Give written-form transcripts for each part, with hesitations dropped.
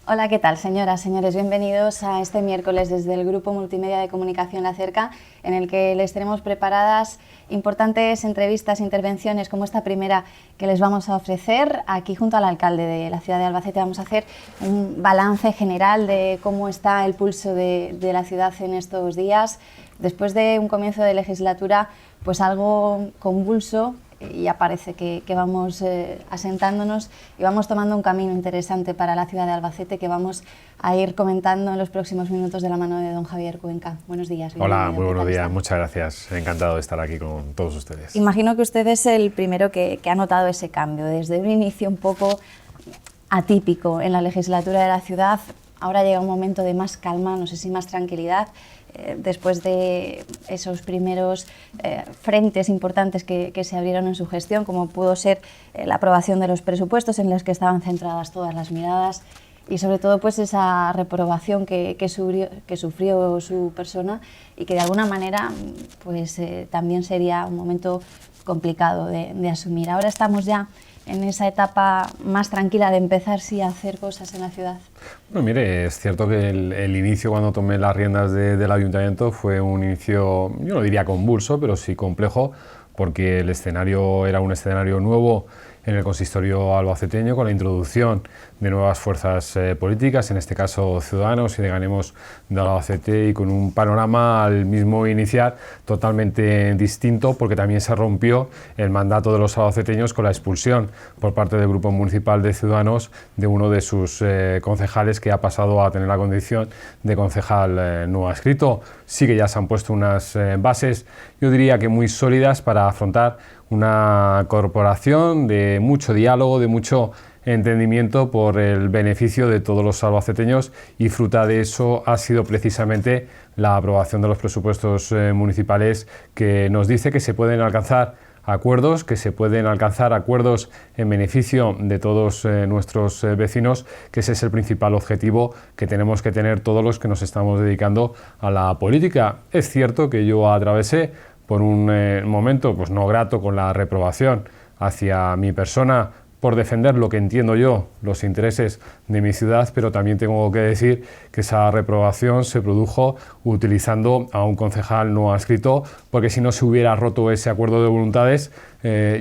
Hola, ¿qué tal, señoras, señores? Bienvenidos a este miércoles desde el Grupo Multimedia de Comunicación La Cerca, en el que les tenemos preparadas importantes entrevistas, intervenciones, como esta primera que les vamos a ofrecer. Aquí junto al alcalde de la ciudad de Albacete vamos a hacer un balance general de cómo está el pulso de la ciudad en estos días, después de un comienzo de legislatura pues algo convulso. Y ya parece que vamos asentándonos y vamos tomando un camino interesante para la ciudad de Albacete que vamos a ir comentando en los próximos minutos de la mano de don Javier Cuenca. Buenos días. Hola, muy buenos días, muchas gracias. Encantado de estar aquí con todos ustedes. Imagino que usted es el primero que ha notado ese cambio. Desde un inicio un poco atípico en la legislatura de la ciudad, ahora llega un momento de más calma, no sé si más tranquilidad, después de esos primeros frentes importantes que se abrieron en su gestión, como pudo ser la aprobación de los presupuestos en los que estaban centradas todas las miradas y sobre todo pues esa reprobación que sufrió su persona y que de alguna manera pues también sería un momento complicado de asumir. Ahora estamos ya en esa etapa más tranquila de empezar sí a hacer cosas en la ciudad. Bueno, mire, es cierto que el inicio cuando tomé las riendas del ayuntamiento fue un inicio, yo no diría convulso, pero sí complejo, porque el escenario era un escenario nuevo en el consistorio albaceteño, con la introducción de nuevas fuerzas políticas, en este caso Ciudadanos y de Ganemos de Albacete, y con un panorama al mismo iniciar totalmente distinto, porque también se rompió el mandato de los albaceteños con la expulsión por parte del Grupo Municipal de Ciudadanos de uno de sus concejales, que ha pasado a tener la condición de concejal no adscrito. Sí que ya se han puesto unas bases, yo diría que muy sólidas, para afrontar una corporación de mucho diálogo, de mucho entendimiento por el beneficio de todos los albaceteños, y fruta de eso ha sido precisamente la aprobación de los presupuestos municipales, que nos dice que se pueden alcanzar acuerdos, en beneficio de todos nuestros vecinos, que ese es el principal objetivo que tenemos que tener todos los que nos estamos dedicando a la política. Es cierto que yo atravesé por un momento pues no grato con la reprobación hacia mi persona por defender lo que entiendo yo, los intereses de mi ciudad, pero también tengo que decir que esa reprobación se produjo utilizando a un concejal no adscrito, porque si no se hubiera roto ese acuerdo de voluntades,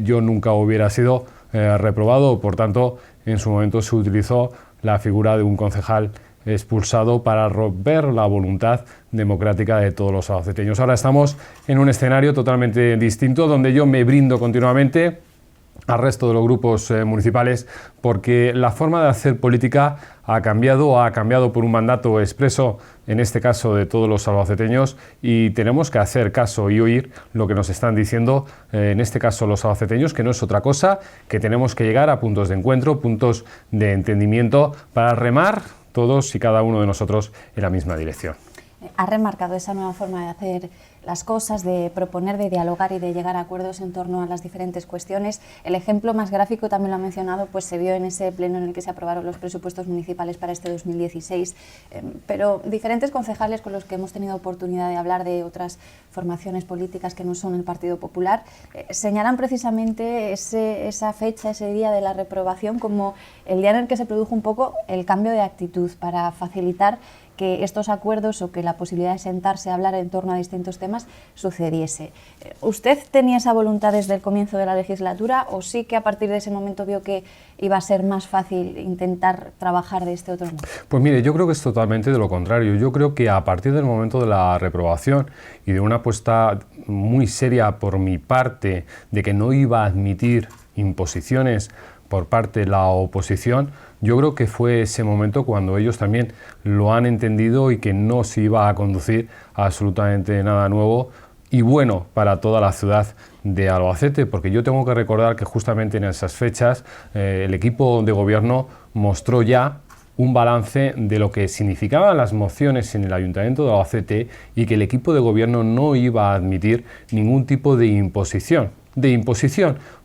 yo nunca hubiera sido reprobado. Por tanto, en su momento se utilizó la figura de un concejal expulsado para romper la voluntad democrática de todos los albaceteños. Ahora estamos en un escenario totalmente distinto, donde yo me brindo continuamente al resto de los grupos municipales, porque la forma de hacer política ha cambiado por un mandato expreso, en este caso de todos los albaceteños, y tenemos que hacer caso y oír lo que nos están diciendo, en este caso los albaceteños, que no es otra cosa que tenemos que llegar a puntos de encuentro, puntos de entendimiento, para remar todos y cada uno de nosotros en la misma dirección. Ha remarcado esa nueva forma de hacer las cosas, de proponer, de dialogar y de llegar a acuerdos en torno a las diferentes cuestiones. El ejemplo más gráfico, también lo ha mencionado, pues se vio en ese pleno en el que se aprobaron los presupuestos municipales para este 2016, pero diferentes concejales con los que hemos tenido oportunidad de hablar, de otras formaciones políticas que no son el Partido Popular, señalan precisamente esa fecha, ese día de la reprobación, como el día en el que se produjo un poco el cambio de actitud para facilitar que estos acuerdos o que la posibilidad de sentarse a hablar en torno a distintos temas sucediese. ¿Usted tenía esa voluntad desde el comienzo de la legislatura o sí que a partir de ese momento vio que iba a ser más fácil intentar trabajar de este otro modo? Pues mire, yo creo que es totalmente de lo contrario. Yo creo que a partir del momento de la reprobación y de una apuesta muy seria por mi parte de que no iba a admitir imposiciones por parte de la oposición, yo creo que fue ese momento cuando ellos también lo han entendido y que no se iba a conducir a absolutamente nada nuevo y bueno para toda la ciudad de Albacete, porque yo tengo que recordar que justamente en esas fechas el equipo de gobierno mostró ya un balance de lo que significaban las mociones en el Ayuntamiento de Albacete y que el equipo de gobierno no iba a admitir ningún tipo de imposición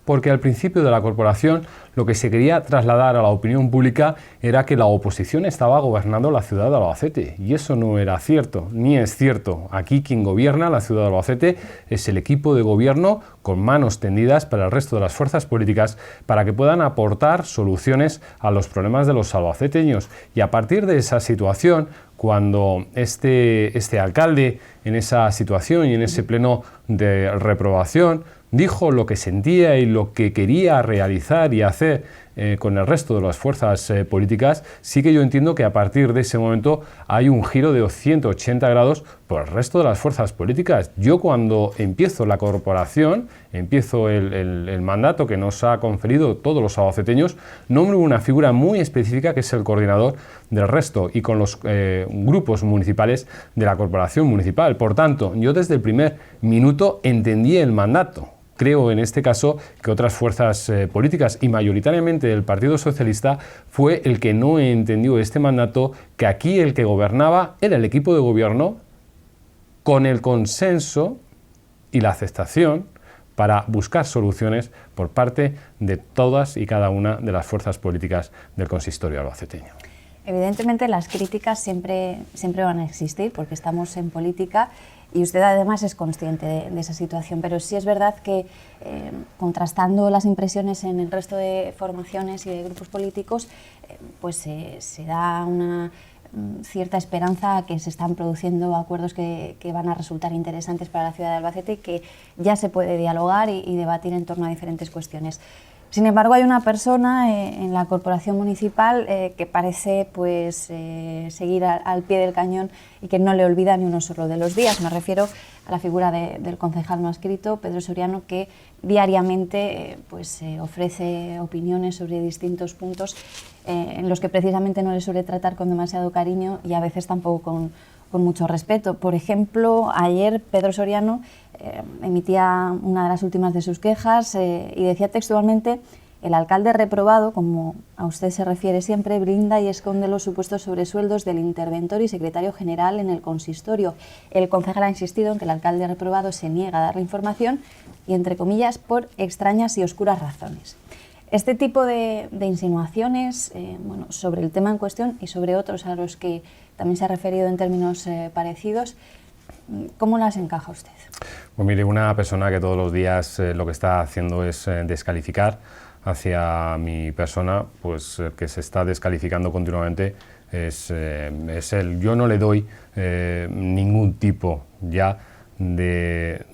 porque al principio de la corporación lo que se quería trasladar a la opinión pública era que la oposición estaba gobernando la ciudad de Albacete, y eso no era cierto, ni es cierto. Aquí quien gobierna la ciudad de Albacete es el equipo de gobierno, con manos tendidas para el resto de las fuerzas políticas para que puedan aportar soluciones a los problemas de los albaceteños. Y a partir de esa situación, cuando este alcalde, en esa situación y en ese pleno de reprobación, dijo lo que sentía y lo que quería realizar y hacer con el resto de las fuerzas políticas, sí que yo entiendo que a partir de ese momento hay un giro de 180 grados por el resto de las fuerzas políticas. Yo, cuando empiezo la corporación, empiezo el mandato que nos ha conferido todos los albaceteños, nombro una figura muy específica que es el coordinador del resto, y con los grupos municipales de la corporación municipal. Por tanto, yo desde el primer minuto entendí el mandato. Creo en este caso que otras fuerzas políticas, y mayoritariamente el Partido Socialista, fue el que no entendió este mandato, que aquí el que gobernaba era el equipo de gobierno, con el consenso y la aceptación para buscar soluciones por parte de todas y cada una de las fuerzas políticas del consistorio albaceteño. Evidentemente las críticas siempre van a existir, porque estamos en política y usted además es consciente de esa situación, pero sí es verdad que contrastando las impresiones en el resto de formaciones y de grupos políticos, pues se da una cierta esperanza a que se están produciendo acuerdos que van a resultar interesantes para la ciudad de Albacete y que ya se puede dialogar y debatir en torno a diferentes cuestiones. Sin embargo, hay una persona en la corporación municipal que parece seguir al pie del cañón y que no le olvida ni uno solo de los días. Me refiero a la figura del concejal no adscrito, Pedro Soriano, que diariamente ofrece opiniones sobre distintos puntos en los que precisamente no le suele tratar con demasiado cariño y a veces tampoco con mucho respeto. Por ejemplo, ayer Pedro Soriano emitía una de las últimas de sus quejas y decía textualmente: el alcalde reprobado, como a usted se refiere siempre, brinda y esconde los supuestos sobresueldos del interventor y secretario general en el consistorio. El concejal ha insistido en que el alcalde reprobado se niega a dar la información y, entre comillas, por extrañas y oscuras razones. Este tipo de insinuaciones sobre el tema en cuestión y sobre otros a los que también se ha referido en términos parecidos, ¿cómo las encaja usted? Pues mire, una persona que todos los días lo que está haciendo es descalificar hacia mi persona, pues que se está descalificando continuamente, es él. Yo no le doy ningún tipo ya de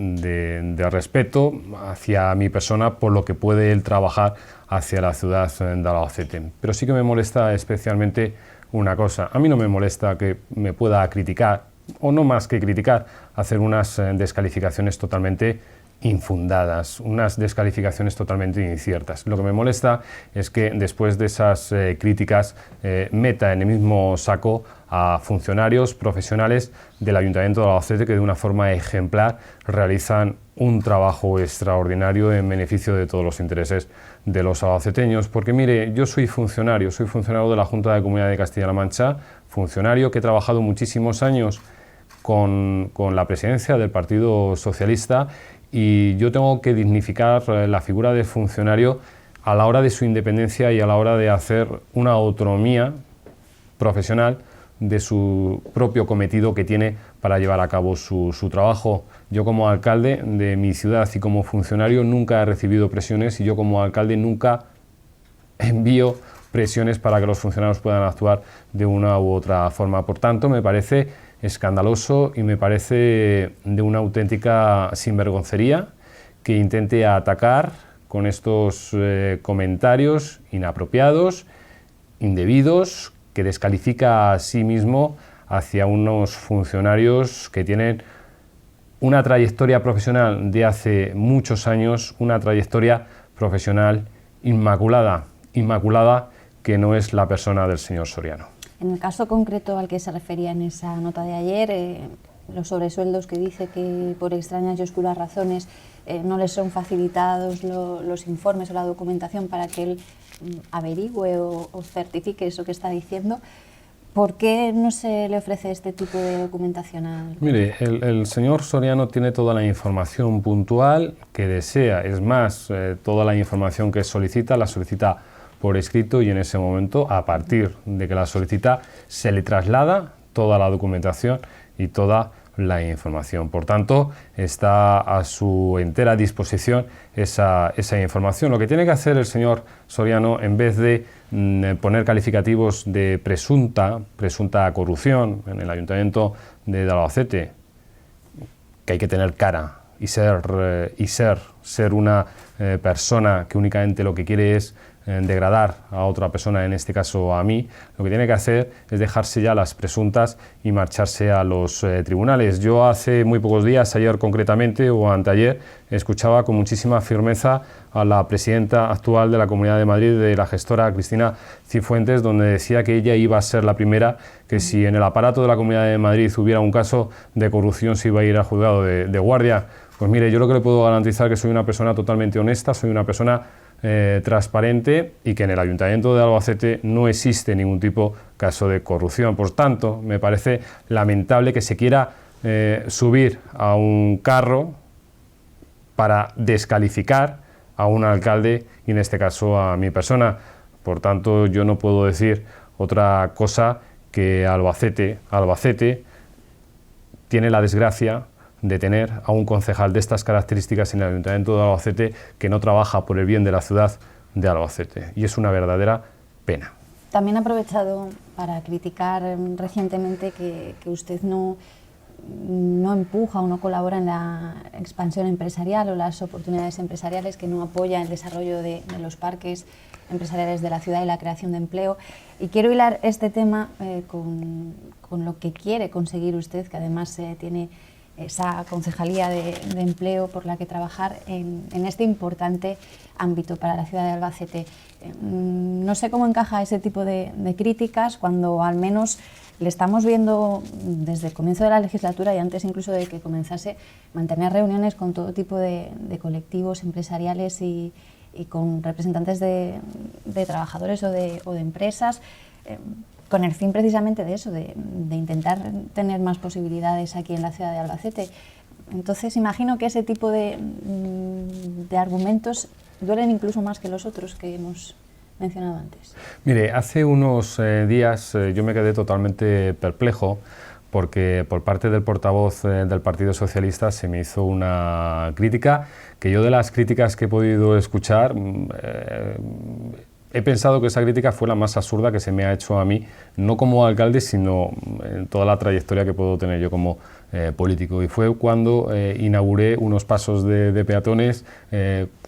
respeto hacia mi persona por lo que puede él trabajar hacia la ciudad de Albacete. Pero sí que me molesta especialmente una cosa. A mí no me molesta que me pueda criticar, o no más que criticar, hacer unas descalificaciones totalmente infundadas, unas descalificaciones totalmente inciertas. Lo que me molesta es que después de esas críticas meta en el mismo saco a funcionarios profesionales del Ayuntamiento de Albacete que de una forma ejemplar realizan un trabajo extraordinario en beneficio de todos los intereses de los albaceteños. Porque mire, yo soy funcionario de la Junta de Comunidad de Castilla-La Mancha, funcionario que he trabajado muchísimos años con la presidencia del Partido Socialista, y yo tengo que dignificar la figura del funcionario a la hora de su independencia y a la hora de hacer una autonomía profesional de su propio cometido que tiene para llevar a cabo su trabajo. Yo, como alcalde de mi ciudad y como funcionario, nunca he recibido presiones, y yo como alcalde nunca envío presiones para que los funcionarios puedan actuar de una u otra forma. Por tanto, me parece escandaloso y me parece de una auténtica sinvergoncería que intente atacar con estos comentarios inapropiados, indebidos, que descalifica a sí mismo hacia unos funcionarios que tienen una trayectoria profesional de hace muchos años, una trayectoria profesional inmaculada, que no es la persona del señor Soriano. En el caso concreto al que se refería en esa nota de ayer, los sobresueldos que dice que por extrañas y oscuras razones no les son facilitados los informes o la documentación para que él averigüe o certifique eso que está diciendo, ¿Por qué no se le ofrece este tipo de documentación al...? Mire, el señor Soriano tiene toda la información puntual que desea. Es más, toda la información que solicita, la solicita por escrito y en ese momento, a partir de que la solicita, se le traslada toda la documentación y toda la información. Por tanto, está a su entera disposición esa información. Lo que tiene que hacer el señor Soriano, en vez de poner calificativos de presunta corrupción en el Ayuntamiento de Albacete, que hay que tener cara y ser una persona que únicamente lo que quiere es degradar a otra persona, en este caso a mí, lo que tiene que hacer es dejarse ya las presuntas y marcharse a los tribunales. Yo hace muy pocos días, ayer concretamente o anteayer, escuchaba con muchísima firmeza a la presidenta actual de la Comunidad de Madrid, de la gestora Cristina Cifuentes, donde decía que ella iba a ser la primera, que si en el aparato de la Comunidad de Madrid hubiera un caso de corrupción se iba a ir al juzgado de guardia. Pues mire, yo lo que le puedo garantizar es que soy una persona totalmente honesta, soy una persona transparente y que en el Ayuntamiento de Albacete no existe ningún tipo de caso de corrupción. Por tanto, me parece lamentable que se quiera subir a un carro para descalificar a un alcalde y en este caso a mi persona. Por tanto, yo no puedo decir otra cosa que Albacete tiene la desgracia de tener a un concejal de estas características en el Ayuntamiento de Albacete que no trabaja por el bien de la ciudad de Albacete. Y es una verdadera pena. También ha aprovechado para criticar recientemente que usted no empuja o no colabora en la expansión empresarial o las oportunidades empresariales, que no apoya el desarrollo de los parques empresariales de la ciudad y la creación de empleo. Y quiero hilar este tema con lo que quiere conseguir usted, que además tiene esa concejalía de empleo por la que trabajar en este importante ámbito para la ciudad de Albacete. No sé cómo encaja ese tipo de críticas cuando al menos le estamos viendo desde el comienzo de la legislatura y antes incluso de que comenzase mantener reuniones con todo tipo de colectivos empresariales y con representantes de trabajadores o de empresas, con el fin precisamente de eso, de intentar tener más posibilidades aquí en la ciudad de Albacete. Entonces imagino que ese tipo de argumentos duelen incluso más que los otros que hemos mencionado antes. Mire, hace unos días yo me quedé totalmente perplejo porque por parte del portavoz del Partido Socialista se me hizo una crítica que yo, de las críticas que he podido escuchar, he pensado que esa crítica fue la más absurda que se me ha hecho a mí, no como alcalde, sino en toda la trayectoria que puedo tener yo como político. Y fue cuando inauguré unos pasos de peatones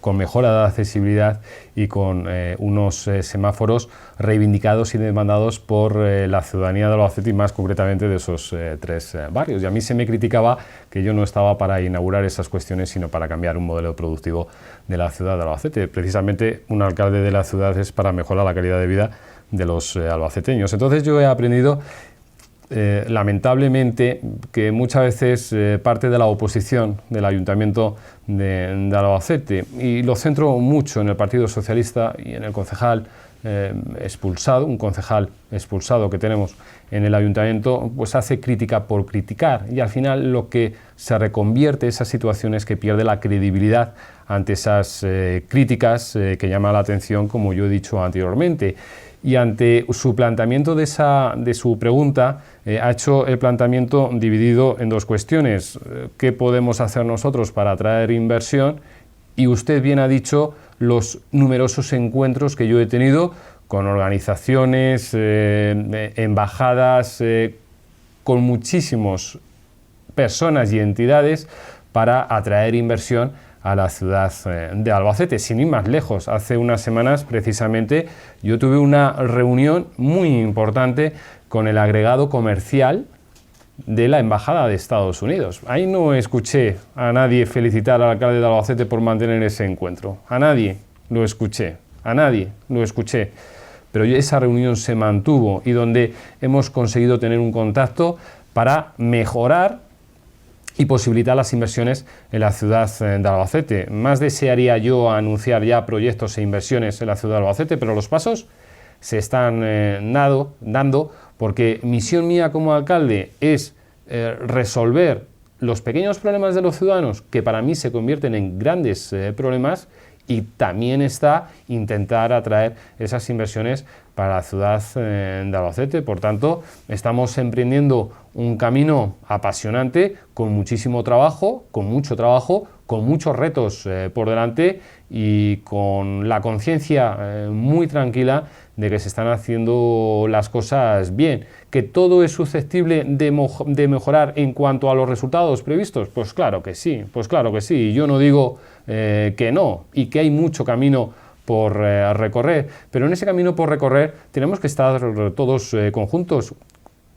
con mejora de accesibilidad y con unos semáforos reivindicados y demandados por la ciudadanía de Albacete y más concretamente de esos tres barrios. Y a mí se me criticaba que yo no estaba para inaugurar esas cuestiones, sino para cambiar un modelo productivo de la ciudad de Albacete. Precisamente un alcalde de la ciudad es para mejorar la calidad de vida de los albaceteños. Entonces yo he aprendido lamentablemente que muchas veces parte de la oposición del Ayuntamiento de Albacete, y lo centro mucho en el Partido Socialista y en el concejal expulsado, un concejal expulsado que tenemos en el Ayuntamiento, pues hace crítica por criticar y al final lo que se reconvierte esa situación es que pierde la credibilidad ante esas críticas que llaman la atención, como yo he dicho anteriormente. Y ante su planteamiento de su pregunta, ha hecho el planteamiento dividido en dos cuestiones. ¿Qué podemos hacer nosotros para atraer inversión? Y usted bien ha dicho los numerosos encuentros que yo he tenido con organizaciones, embajadas, con muchísimas personas y entidades para atraer inversión a la ciudad de Albacete. Sin ir más lejos, hace unas semanas precisamente yo tuve una reunión muy importante con el agregado comercial de la Embajada de Estados Unidos. Ahí no escuché a nadie felicitar al alcalde de Albacete por mantener ese encuentro. A nadie lo escuché, Pero esa reunión se mantuvo y donde hemos conseguido tener un contacto para mejorar y posibilitar las inversiones en la ciudad de Albacete. Más desearía yo anunciar ya proyectos e inversiones en la ciudad de Albacete, pero los pasos se están dando, porque misión mía como alcalde es resolver los pequeños problemas de los ciudadanos, que para mí se convierten en grandes problemas, y también está intentar atraer esas inversiones para la ciudad de Albacete. Por tanto, estamos emprendiendo un camino apasionante, con muchísimo trabajo, con muchos retos por delante, y con la conciencia muy tranquila de que se están haciendo las cosas bien. ¿Que todo es susceptible de mejorar en cuanto a los resultados previstos? Pues claro que sí, Yo no digo que no, y que hay mucho camino por recorrer, pero en ese camino por recorrer tenemos que estar todos conjuntos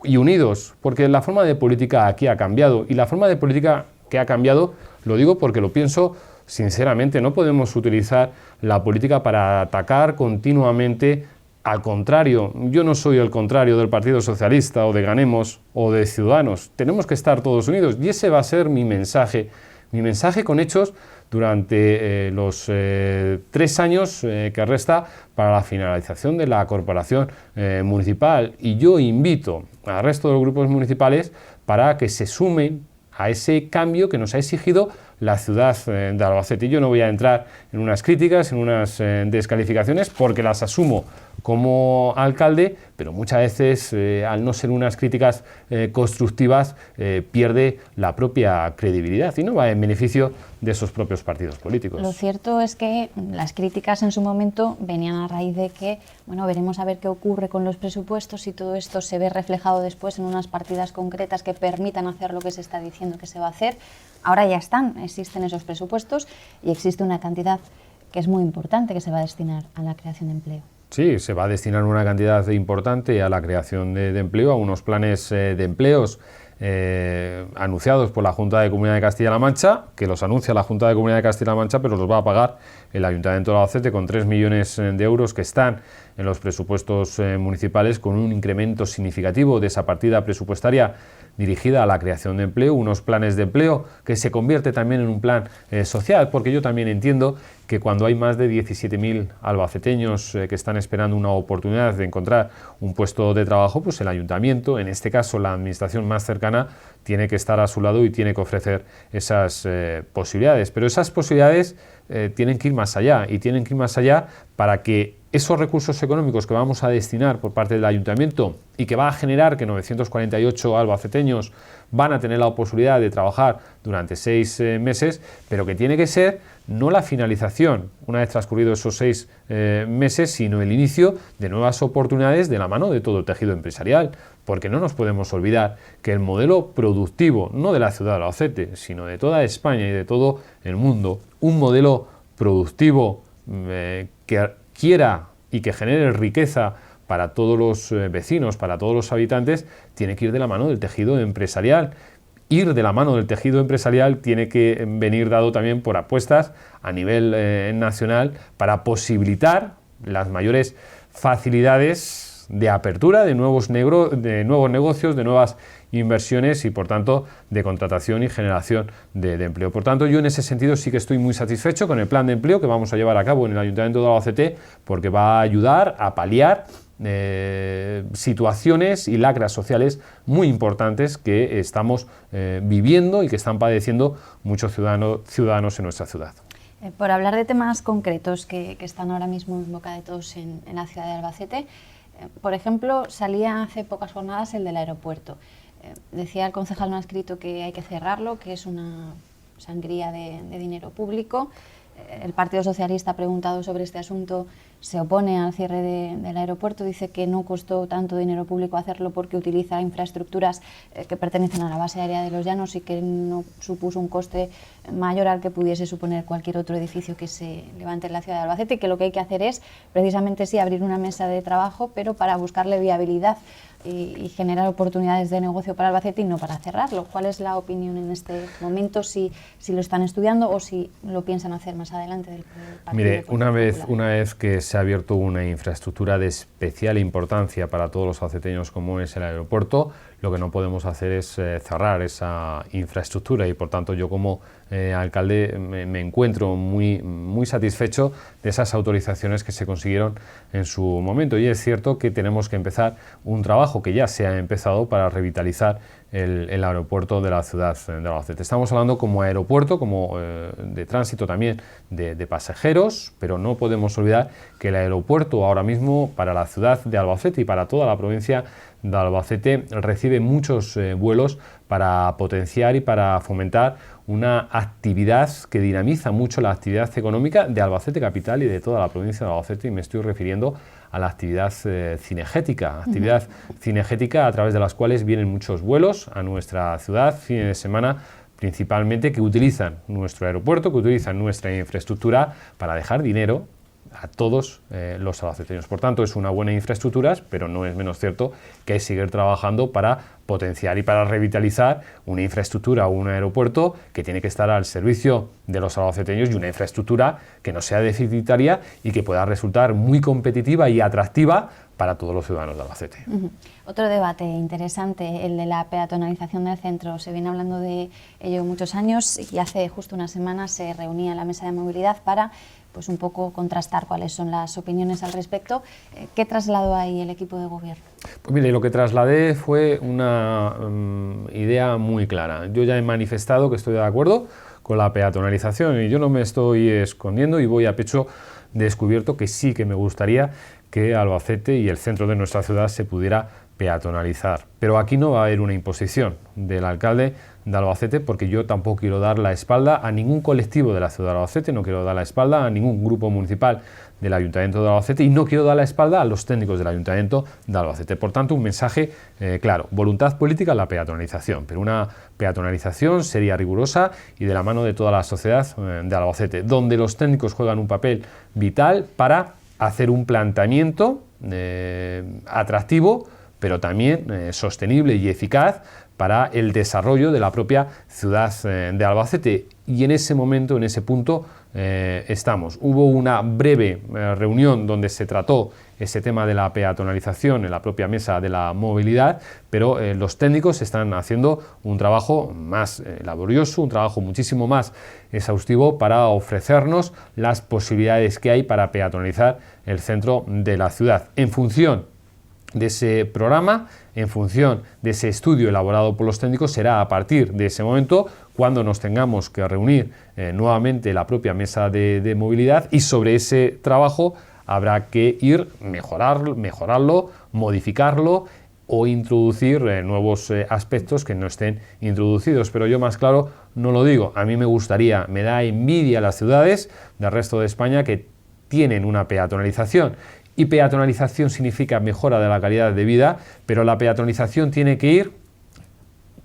y unidos, porque la forma de política aquí ha cambiado, y la forma de política que ha cambiado, lo digo porque lo pienso sinceramente. No podemos utilizar la política para atacar continuamente. Al contrario, yo no soy el contrario del Partido Socialista o de Ganemos o de Ciudadanos. Tenemos que estar todos unidos, y ese va a ser mi mensaje con hechos durante los 3 años que resta para la finalización de la corporación municipal. Y yo invito al resto de los grupos municipales para que se sumen a ese cambio que nos ha exigido la ciudad de Albacete. Y yo no voy a entrar en unas críticas, en unas descalificaciones, porque las asumo como alcalde, pero muchas veces, al no ser unas críticas constructivas, pierde la propia credibilidad y no va en beneficio de esos propios partidos políticos. Lo cierto es que las críticas en su momento venían a raíz de que, bueno, veremos a ver qué ocurre con los presupuestos, y todo esto se ve reflejado después en unas partidas concretas que permitan hacer lo que se está diciendo que se va a hacer. Ahora ya existen esos presupuestos, y existe una cantidad que es muy importante que se va a destinar a la creación de empleo. Sí, se va a destinar una cantidad importante a la creación de empleo, a unos planes de empleos anunciados por la Junta de Comunidad de Castilla-La Mancha, que los anuncia la Junta de Comunidad de Castilla-La Mancha, pero los va a pagar el Ayuntamiento de Albacete con 3 millones de euros que están en los presupuestos municipales, con un incremento significativo de esa partida presupuestaria dirigida a la creación de empleo, unos planes de empleo que se convierte también en un plan social, porque yo también entiendo que cuando hay más de 17.000 albaceteños que están esperando una oportunidad de encontrar un puesto de trabajo, pues el ayuntamiento, en este caso la administración más cercana, tiene que estar a su lado y tiene que ofrecer esas posibilidades. Pero esas posibilidades tienen que ir más allá, y tienen que ir más allá para que esos recursos económicos que vamos a destinar por parte del ayuntamiento, y que va a generar que 948 albaceteños van a tener la posibilidad de trabajar durante 6 meses, pero que tiene que ser no la finalización, una vez transcurridos esos 6 meses, sino el inicio de nuevas oportunidades de la mano de todo el tejido empresarial, porque no nos podemos olvidar que el modelo productivo, no de la ciudad de Albacete, sino de toda España y de todo el mundo, un modelo productivo que quiera y que genere riqueza para todos los vecinos, para todos los habitantes, tiene que ir de la mano del tejido empresarial. Ir de la mano del tejido empresarial tiene que venir dado también por apuestas a nivel nacional para posibilitar las mayores facilidades de apertura de nuevos negocios, de nuevas inversiones, y por tanto de contratación y generación de empleo. Por tanto, yo en ese sentido sí que estoy muy satisfecho con el plan de empleo que vamos a llevar a cabo en el Ayuntamiento de Albacete, porque va a ayudar a paliar situaciones y lacras sociales muy importantes que estamos viviendo y que están padeciendo muchos ciudadanos en nuestra ciudad. Por hablar de temas concretos que están ahora mismo en boca de todos en la ciudad de Albacete, por ejemplo, salía hace pocas jornadas el del aeropuerto. Decía el concejal no adscrito que hay que cerrarlo, que es una sangría de dinero público. El Partido Socialista ha preguntado sobre este asunto, se opone al cierre del aeropuerto, dice que no costó tanto dinero público hacerlo porque utiliza infraestructuras que pertenecen a la base aérea de Los Llanos, y que no supuso un coste mayor al que pudiese suponer cualquier otro edificio que se levante en la ciudad de Albacete, y que lo que hay que hacer es precisamente sí abrir una mesa de trabajo, pero para buscarle viabilidad y generar oportunidades de negocio para Albacete, y no para cerrarlo. ¿Cuál es la opinión en este momento, si lo están estudiando o si lo piensan hacer más adelante del Partido Mire, Popular? una vez que se ha abierto una infraestructura de especial importancia para todos los albaceteños como es el aeropuerto, lo que no podemos hacer es cerrar esa infraestructura y por tanto yo como alcalde me encuentro muy satisfecho de esas autorizaciones que se consiguieron en su momento, y es cierto que tenemos que empezar un trabajo que ya se ha empezado para revitalizar el aeropuerto de la ciudad de Albacete. Estamos hablando como aeropuerto, como de tránsito también de pasajeros, pero no podemos olvidar que el aeropuerto ahora mismo para la ciudad de Albacete y para toda la provincia de Albacete recibe muchos vuelos para potenciar y para fomentar una actividad que dinamiza mucho la actividad económica de Albacete capital y de toda la provincia de Albacete, y me estoy refiriendo a la actividad cinegética, cinegética a través de las cuales vienen muchos vuelos a nuestra ciudad, fines de semana principalmente, que utilizan nuestro aeropuerto, que utilizan nuestra infraestructura para dejar dinero a todos los albaceteños. Por tanto, es una buena infraestructura, pero no es menos cierto que hay que seguir trabajando para potenciar y para revitalizar una infraestructura o un aeropuerto que tiene que estar al servicio de los albaceteños, y una infraestructura que no sea deficitaria y que pueda resultar muy competitiva y atractiva para todos los ciudadanos de Albacete. Otro debate interesante, el de la peatonalización del centro. Se viene hablando de ello muchos años, y hace justo una semana se reunía la mesa de movilidad para pues un poco contrastar cuáles son las opiniones al respecto. ¿Qué trasladó ahí el equipo de gobierno? Pues mire, lo que trasladé fue una idea muy clara. Yo ya he manifestado que estoy de acuerdo con la peatonalización, y yo no me estoy escondiendo y voy a pecho descubierto que sí que me gustaría que Albacete y el centro de nuestra ciudad se pudiera peatonalizar. Pero aquí no va a haber una imposición del alcalde de Albacete, porque yo tampoco quiero dar la espalda a ningún colectivo de la ciudad de Albacete, no quiero dar la espalda a ningún grupo municipal del Ayuntamiento de Albacete, y no quiero dar la espalda a los técnicos del Ayuntamiento de Albacete. Por tanto, un mensaje claro: voluntad política la peatonalización, pero una peatonalización seria, rigurosa y de la mano de toda la sociedad de Albacete, donde los técnicos juegan un papel vital para hacer un planteamiento atractivo, pero también sostenible y eficaz para el desarrollo de la propia ciudad de Albacete. Y en ese momento, en ese punto, estamos. Hubo una breve reunión donde se trató ese tema de la peatonalización en la propia mesa de la movilidad, pero los técnicos están haciendo un trabajo más laborioso, un trabajo muchísimo más exhaustivo para ofrecernos las posibilidades que hay para peatonalizar el centro de la ciudad. En función de ese programa, en función de ese estudio elaborado por los técnicos, será a partir de ese momento cuando nos tengamos que reunir nuevamente la propia mesa de movilidad, y sobre ese trabajo habrá que ir mejorarlo, modificarlo o introducir nuevos aspectos que no estén introducidos. Pero yo más claro no lo digo. A mí me gustaría, me da envidia a las ciudades del resto de España que tienen una peatonalización. Y peatonalización significa mejora de la calidad de vida, pero la peatonalización tiene que ir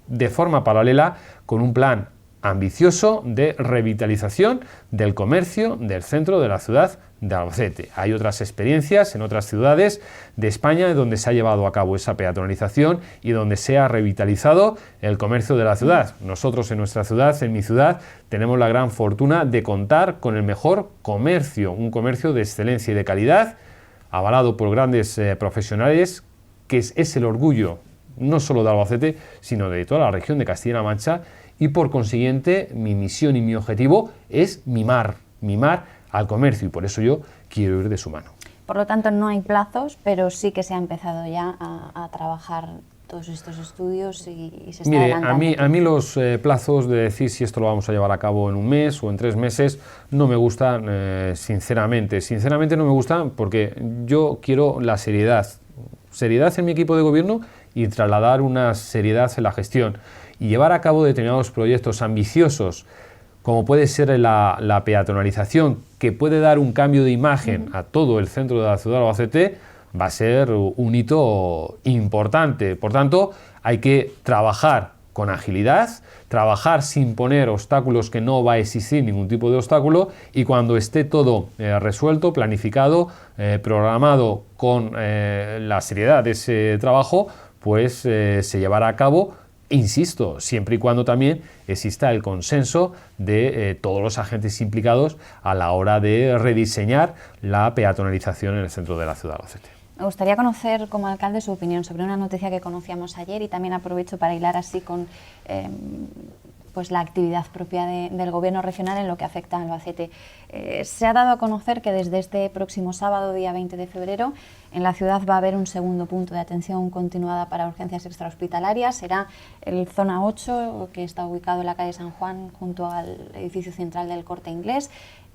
de forma paralela con un plan ambicioso de revitalización del comercio del centro de la ciudad de Albacete. Hay otras experiencias en otras ciudades de España donde se ha llevado a cabo esa peatonalización y donde se ha revitalizado el comercio de la ciudad. Nosotros en nuestra ciudad, en mi ciudad, tenemos la gran fortuna de contar con el mejor comercio, un comercio de excelencia y de calidad, avalado por grandes profesionales, que es el orgullo no solo de Albacete, sino de toda la región de Castilla-La Mancha, y por consiguiente mi misión y mi objetivo es mimar al comercio, y por eso yo quiero ir de su mano. Por lo tanto, no hay plazos, pero sí que se ha empezado ya a trabajar todos estos estudios y se está adelantando. Mire, a mí los plazos de decir si esto lo vamos a llevar a cabo en un mes o en 3 meses no me gustan, sinceramente. Sinceramente no me gustan, porque yo quiero la seriedad en mi equipo de gobierno y trasladar una seriedad en la gestión y llevar a cabo determinados proyectos ambiciosos, como puede ser la peatonalización, que puede dar un cambio de imagen a todo el centro de la ciudad de Albacete. Va a ser un hito importante. Por tanto, hay que trabajar con agilidad, trabajar sin poner obstáculos, que no va a existir ningún tipo de obstáculo, y cuando esté todo resuelto, planificado, programado con la seriedad de ese trabajo, pues se llevará a cabo, insisto, siempre y cuando también exista el consenso de todos los agentes implicados a la hora de rediseñar la peatonalización en el centro de la ciudad de Albacete. Me gustaría conocer como alcalde su opinión sobre una noticia que conocíamos ayer y también aprovecho para hilar así con pues la actividad propia del Gobierno regional en lo que afecta a Albacete. Se ha dado a conocer que desde este próximo sábado, día 20 de febrero, en la ciudad va a haber un segundo punto de atención continuada para urgencias extrahospitalarias. Será el Zona 8, que está ubicado en la calle San Juan, junto al edificio central del Corte Inglés,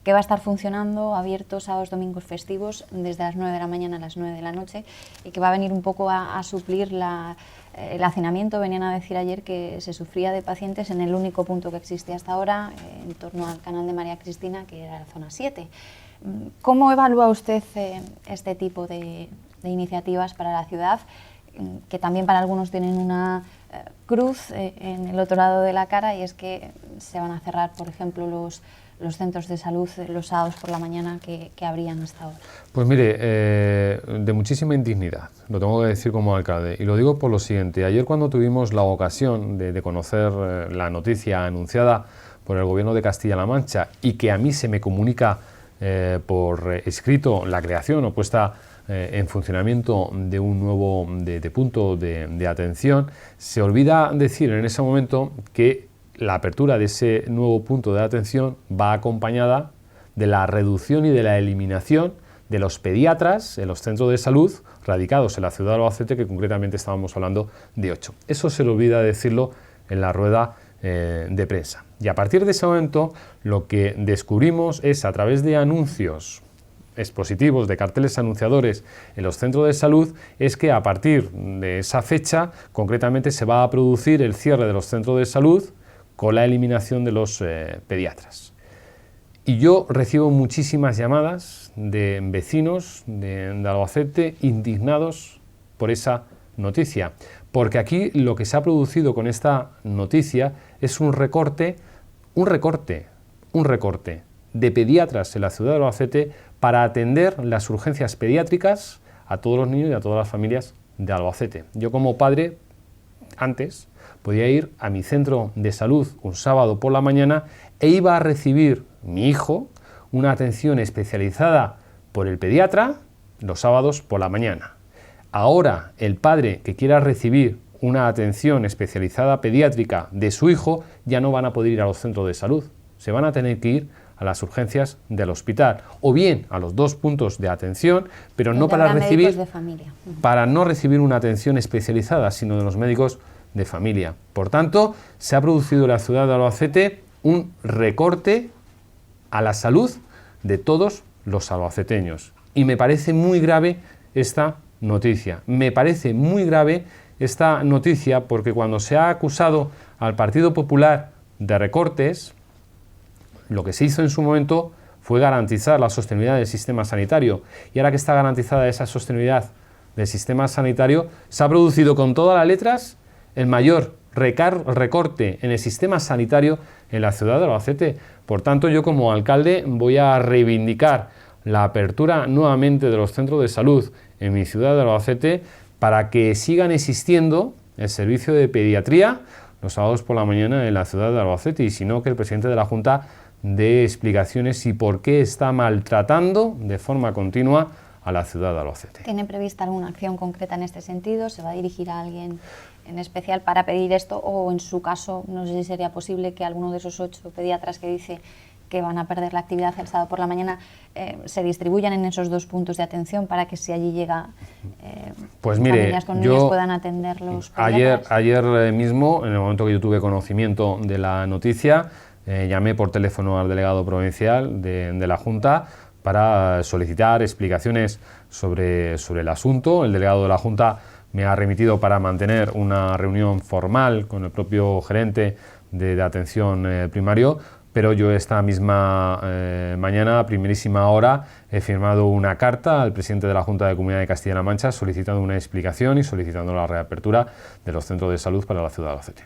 que va a estar funcionando abierto sábados, domingos, festivos, desde las 9 de la mañana a las 9 de la noche, y que va a venir un poco a suplir el hacinamiento. Venían a decir ayer que se sufría de pacientes en el único punto que existía hasta ahora, en torno al canal de María Cristina, que era la zona 7. ¿Cómo evalúa usted este tipo de iniciativas para la ciudad, que también para algunos tienen una cruz en el otro lado de la cara, y es que se van a cerrar, por ejemplo, los centros de salud los sábados por la mañana que abrían hasta ahora? Pues mire, de muchísima indignidad, lo tengo que decir como alcalde, y lo digo por lo siguiente. Ayer, cuando tuvimos la ocasión de conocer la noticia anunciada por el Gobierno de Castilla-La Mancha, y que a mí se me comunica por escrito la creación o puesta en funcionamiento de un nuevo punto de atención, se olvida decir en ese momento que la apertura de ese nuevo punto de atención va acompañada de la reducción y de la eliminación de los pediatras en los centros de salud radicados en la ciudad de Albacete, que concretamente estábamos hablando de 8. Eso se le olvida decirlo en la rueda de prensa. Y a partir de ese momento, lo que descubrimos es, a través de anuncios expositivos, de carteles anunciadores en los centros de salud, es que a partir de esa fecha, concretamente, se va a producir el cierre de los centros de salud con la eliminación de los pediatras. Y yo recibo muchísimas llamadas de vecinos de Albacete indignados por esa noticia, porque aquí lo que se ha producido con esta noticia es un recorte de pediatras en la ciudad de Albacete para atender las urgencias pediátricas a todos los niños y a todas las familias de Albacete. Yo, como padre, antes podía ir a mi centro de salud un sábado por la mañana e iba a recibir mi hijo una atención especializada por el pediatra los sábados por la mañana. Ahora, el padre que quiera recibir una atención especializada pediátrica de su hijo ya no van a poder ir a los centros de salud, se van a tener que ir a las urgencias del hospital, o bien a los dos puntos de atención, pero no para no recibir una atención especializada, sino de los médicos de familia. Por tanto, se ha producido en la ciudad de Albacete un recorte a la salud de todos los albaceteños. Y me parece muy grave esta noticia. Me parece muy grave esta noticia porque cuando se ha acusado al Partido Popular de recortes, lo que se hizo en su momento fue garantizar la sostenibilidad del sistema sanitario. Y ahora que está garantizada esa sostenibilidad del sistema sanitario, se ha producido con todas las letras el mayor recorte en el sistema sanitario en la ciudad de Albacete. Por tanto, yo como alcalde voy a reivindicar la apertura nuevamente de los centros de salud en mi ciudad de Albacete para que sigan existiendo el servicio de pediatría los sábados por la mañana en la ciudad de Albacete, y si no, que el presidente de la Junta dé explicaciones y por qué está maltratando de forma continua a la ciudad de Albacete. ¿Tiene prevista alguna acción concreta en este sentido? ¿Se va a dirigir a alguien en especial para pedir esto? O en su caso, no sé si sería posible que alguno de esos 8 pediatras que dice que van a perder la actividad el sábado por la mañana se distribuyan en esos 2 puntos de atención para que si allí llega pues mire, familias con niños puedan atenderlos. Ayer mismo, en el momento que yo tuve conocimiento de la noticia, llamé por teléfono al delegado provincial de la Junta para solicitar explicaciones sobre el asunto. El delegado de la Junta me ha remitido para mantener una reunión formal con el propio gerente de atención primario, pero yo esta misma mañana, a primerísima hora, he firmado una carta al presidente de la Junta de Comunidad de Castilla-La Mancha solicitando una explicación y solicitando la reapertura de los centros de salud para la ciudad de Albacete.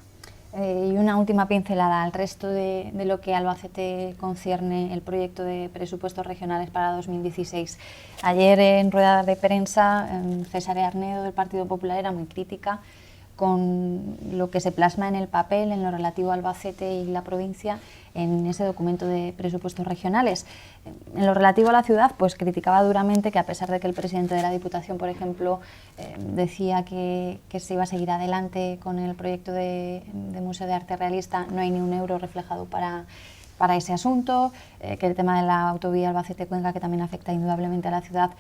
Y una última pincelada al resto de lo que a Albacete concierne el proyecto de presupuestos regionales para 2016. Ayer en rueda de prensa, César Arnedo del Partido Popular era muy crítica con lo que se plasma en el papel en lo relativo a Albacete y la provincia en ese documento de presupuestos regionales. En lo relativo a la ciudad, pues criticaba duramente que, a pesar de que el presidente de la Diputación, por ejemplo, decía que se iba a seguir adelante con el proyecto de Museo de Arte Realista, no hay ni un euro reflejado para ese asunto, que el tema de la autovía Albacete-Cuenca, que también afecta indudablemente a la ciudad,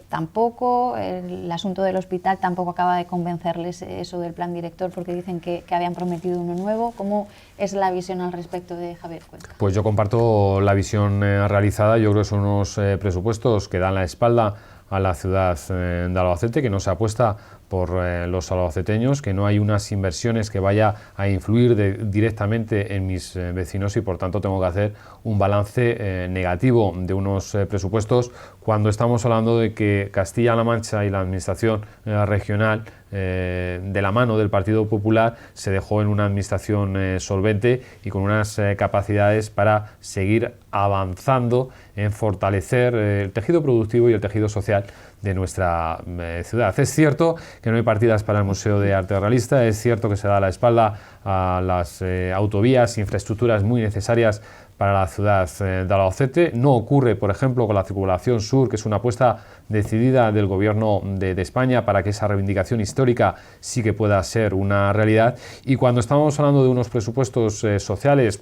tampoco, el asunto del hospital tampoco acaba de convencerles eso del plan director, porque dicen que habían prometido uno nuevo. ¿Cómo es la visión al respecto de Javier Cuenca? Pues yo comparto la visión realizada. Yo creo que son unos presupuestos que dan la espalda a la ciudad de Albacete, que no se apuesta por los albaceteños, que no hay unas inversiones que vaya a influir directamente en mis vecinos, y por tanto tengo que hacer un balance negativo de unos presupuestos cuando estamos hablando de que Castilla-La Mancha y la administración regional, de la mano del Partido Popular, se dejó en una administración solvente y con unas capacidades para seguir avanzando en fortalecer el tejido productivo y el tejido social de nuestra ciudad. Es cierto que no hay partidas para el Museo de Arte Realista, es cierto que se da la espalda a las autovías, infraestructuras muy necesarias para la ciudad de Albacete. No ocurre, por ejemplo, con la circunvalación sur, que es una apuesta decidida del Gobierno de España para que esa reivindicación histórica sí que pueda ser una realidad. Y cuando estamos hablando de unos presupuestos sociales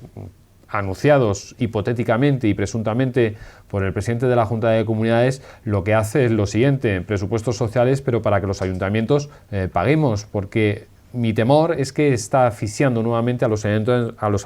anunciados hipotéticamente y presuntamente por el presidente de la Junta de Comunidades, lo que hace es lo siguiente: presupuestos sociales, pero para que los ayuntamientos paguemos, porque mi temor es que está asfixiando nuevamente a los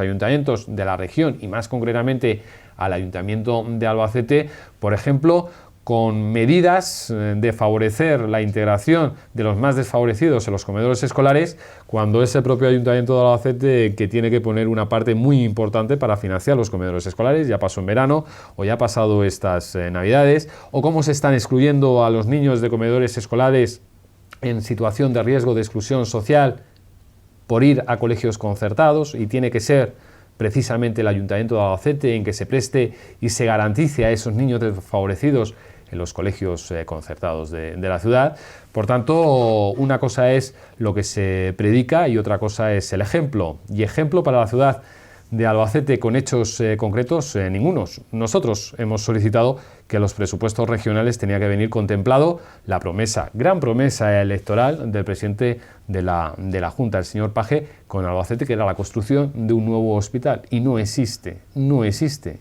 ayuntamientos de la región, y más concretamente al Ayuntamiento de Albacete, por ejemplo, con medidas de favorecer la integración de los más desfavorecidos en los comedores escolares, cuando es el propio Ayuntamiento de Albacete que tiene que poner una parte muy importante para financiar los comedores escolares. Ya pasó en verano, o ya ha pasado estas Navidades, o cómo se están excluyendo a los niños de comedores escolares en situación de riesgo de exclusión social por ir a colegios concertados, y tiene que ser precisamente el Ayuntamiento de Albacete en que se preste y se garantice a esos niños desfavorecidos en los colegios concertados de la ciudad. Por tanto, una cosa es lo que se predica y otra cosa es el ejemplo. Y ejemplo para la ciudad de Albacete con hechos concretos, ningunos. Nosotros hemos solicitado que los presupuestos regionales tenía que venir contemplado la promesa, gran promesa electoral del presidente de la Junta, el señor Page, con Albacete, que era la construcción de un nuevo hospital, y no existe,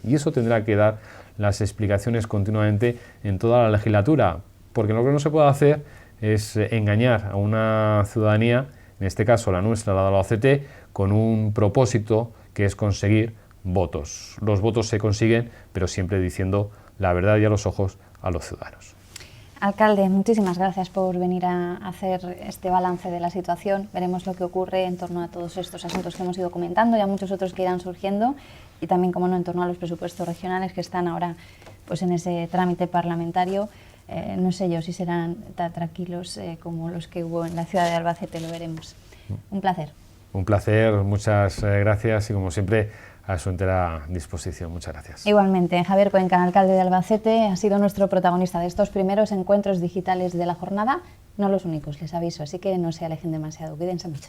y eso tendrá que dar las explicaciones continuamente en toda la legislatura, porque lo que no se puede hacer es engañar a una ciudadanía, en este caso la nuestra, la de Albacete, con un propósito que es conseguir votos. Los votos se consiguen, pero siempre diciendo la verdad y a los ojos a los ciudadanos. Alcalde, muchísimas gracias por venir a hacer este balance de la situación. Veremos lo que ocurre en torno a todos estos asuntos que hemos ido comentando y a muchos otros que irán surgiendo, y también, como no, en torno a los presupuestos regionales que están ahora pues en ese trámite parlamentario. No sé yo si serán tan tranquilos como los que hubo en la ciudad de Albacete, lo veremos. Un placer. Un placer, muchas gracias, y como siempre a su entera disposición. Muchas gracias. Igualmente, Javier Cuenca, alcalde de Albacete, ha sido nuestro protagonista de estos primeros encuentros digitales de la jornada, no los únicos, les aviso, así que no se alejen demasiado, cuídense mucho.